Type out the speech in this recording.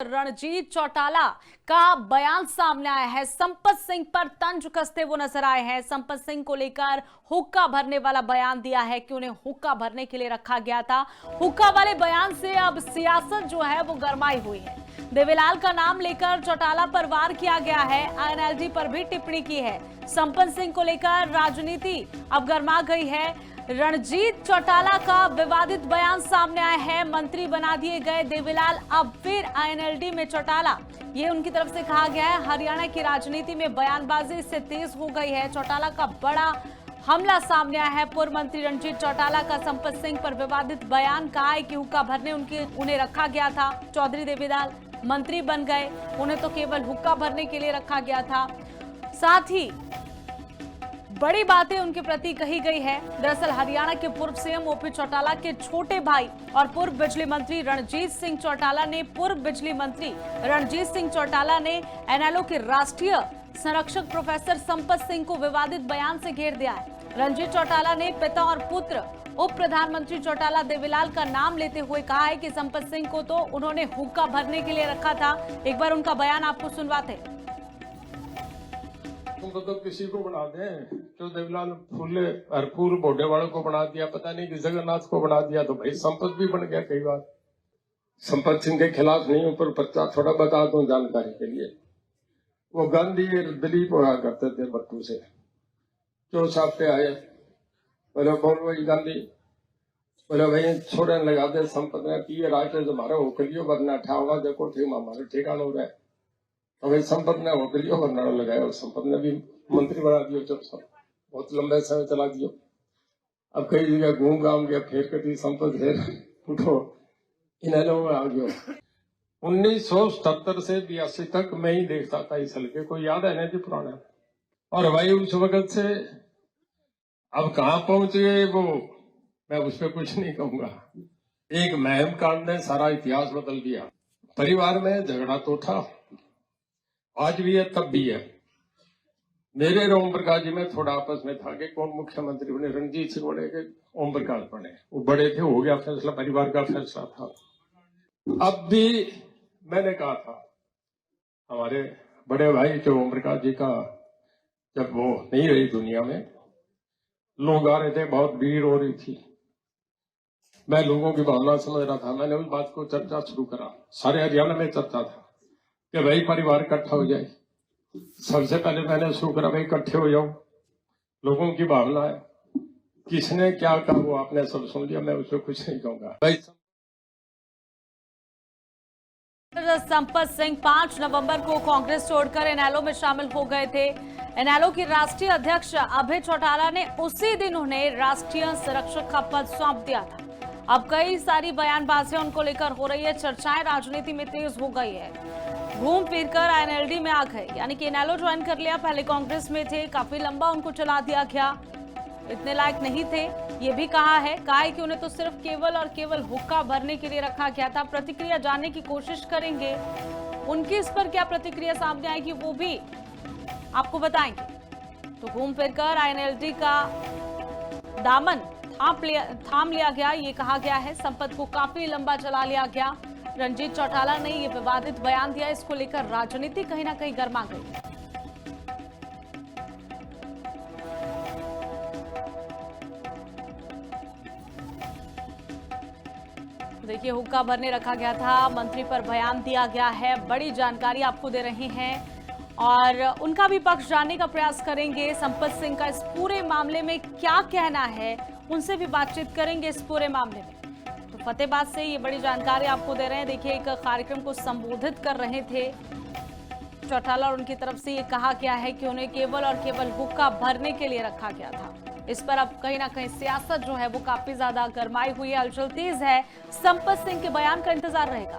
रणजीत चौटाला का बयान सामने आया है। संपत सिंह पर तंज कसते वो नजर आए हैं। संपत सिंह को लेकर हुक्का भरने वाला बयान दिया है कि उन्हें हुक्का भरने के लिए रखा गया था। हुक्का वाले बयान से अब सियासत जो है वो गरमाई हुई है। देवीलाल का नाम लेकर चौटाला पर वार किया गया है। आईएनएलडी पर भी टिप्पणी की है। संपत सिंह को लेकर राजनीति अब गरमा गई है। रणजीत चौटाला का विवादित बयान सामने आया है। मंत्री बना दिए गए देवीलाल, अब फिर आईएनएलडी में चौटाला, ये उनकी तरफ से कहा गया है। हरियाणा की राजनीति में बयानबाजी इससे तेज हो गई है। चौटाला का बड़ा हमला सामने आया है। पूर्व मंत्री रणजीत चौटाला का संपत सिंह पर विवादित बयान। कहा है कि हुक्का भरने उन्हें रखा गया था। चौधरी देवीलाल मंत्री बन गए, उन्हें तो केवल हुक्का भरने के लिए रखा गया था। साथ ही बड़ी बातें उनके प्रति कही गई है। दरअसल हरियाणा के पूर्व सीएम ओपी चौटाला के छोटे भाई और पूर्व बिजली मंत्री रणजीत सिंह चौटाला ने एनएलओ के राष्ट्रीय संरक्षक प्रोफेसर संपत सिंह को विवादित बयान से घेर दिया है। रणजीत चौटाला ने पिता और पुत्र उप प्रधानमंत्री चौटाला देवीलाल का नाम लेते हुए कहा है कि संपत सिंह को तो उन्होंने हुक्का भरने के लिए रखा था। एक बार उनका बयान आपको सुनवाते हैं। तुम तो किसी को बना दें, जो देवीलाल फूले भरपूर बोडे वालों को बना दिया, पता नहीं कि जगन्नाथ को बना दिया, तो भाई संपत भी बन गया। कई बार संपत सिंह के खिलाफ नहीं, ऊपर पर्चा थोड़ा बता दूं जानकारी के लिए। वो गांधी दिलीप हुआ करते थे बट्टू से, जो साहब पे आए, बोले बोल वही गांधी, बोले भाई छोड़ने लगा दे संपत ने की राष्ट्र हमारा होकलियो बनना ठावा देखो ठीक हमारे ठिकाना हो रहा है। तो भाई संपत ने होकलियो बनना लगाया और संपत ने भी मंत्री बना दियो। जब सब बहुत लंबे समय चला दियो। अब कई जगह घूम घाम गया, फिर कभी संपत फिर उठो इन्हें आ गयो। 1977 से 82 तक मैं ही देखता था इस हल्के को, याद है ना जी पुराना। और भाई उस वक्त से अब कहाँ पहुंच गए वो, मैं उस पर कुछ नहीं कहूंगा। एक महम कांड ने सारा इतिहास बदल दिया। परिवार में झगड़ा तो था, आज भी है तब भी है। मेरे और ओम प्रकाश जी में थोड़ा आपस में था कि कौन मुख्यमंत्री बने। रणजीत सिंह बने कि ओम प्रकाश बने, वो बड़े थे, हो गया फैसला, परिवार का फैसला था। अब भी मैंने कहा था, हमारे बड़े भाई जो ओम प्रकाश जी का जब वो नहीं रही दुनिया में, लोग आ रहे थे, बहुत भीड़ हो रही थी, मैं लोगों की भावना समझ रहा था। मैंने उस बात को चर्चा शुरू करा, सारे हरियाणा में चर्चा था कि भाई परिवार इकट्ठा हो जाए। सबसे पहले मैंने शुरू करा भाई इकट्ठे हो जाओ, लोगों की भावना है। किसने क्या कहा वो आपने सब सुन लिया, मैं उसमें कुछ नहीं कहूंगा। भाई संपत सिंह 5 नवंबर को कांग्रेस छोड़कर एनएलओ में शामिल हो गए थे। एनएलओ की राष्ट्रीय अध्यक्ष अभय चौटाला ने उसी दिन उन्हें राष्ट्रीय संरक्षक का पद सौंप दिया था। अब कई सारी बयानबाजियां उनको लेकर हो रही है। चर्चाएं राजनीति में तेज हो गई है। घूम फिरकर आईएनएलडी में आ गए, यानी कि एनएलओ ज्वाइन कर लिया। पहले कांग्रेस में थे, काफी लंबा उनको चला दिया गया, इतने लायक नहीं थे, ये भी कहा है कि उन्हें तो सिर्फ केवल और केवल हुक्का भरने के लिए रखा गया था। प्रतिक्रिया जानने की कोशिश करेंगे, उनकी इस पर क्या प्रतिक्रिया सामने आएगी वो भी आपको बताएंगे। तो घूम फिरकर आईएनएलडी का दामन थाम लिया गया, ये कहा गया है। संपत को काफी लंबा चला लिया गया। रणजीत चौटाला ने ये विवादित बयान दिया, इसको लेकर राजनीति कहीं ना कहीं गर्मा गई। देखिए, हुक्का भरने रखा गया था, मंत्री पर बयान दिया गया है। बड़ी जानकारी आपको दे रहे हैं और उनका भी पक्ष जानने का प्रयास करेंगे। संपत सिंह का इस पूरे मामले में क्या कहना है, उनसे भी बातचीत करेंगे इस पूरे मामले में। तो फतेहाबाद से ये बड़ी जानकारी आपको दे रहे हैं। देखिए, एक कार्यक्रम को संबोधित कर रहे थे चौटाला और उनकी तरफ से ये कहा गया है कि उन्हें केवल और केवल हुक्का भरने के लिए रखा गया था। इस पर अब कहीं ना कहीं सियासत जो है वो काफी ज्यादा गरमाई हुई है, हलचल तेज है। संपत सिंह के बयान का इंतजार रहेगा।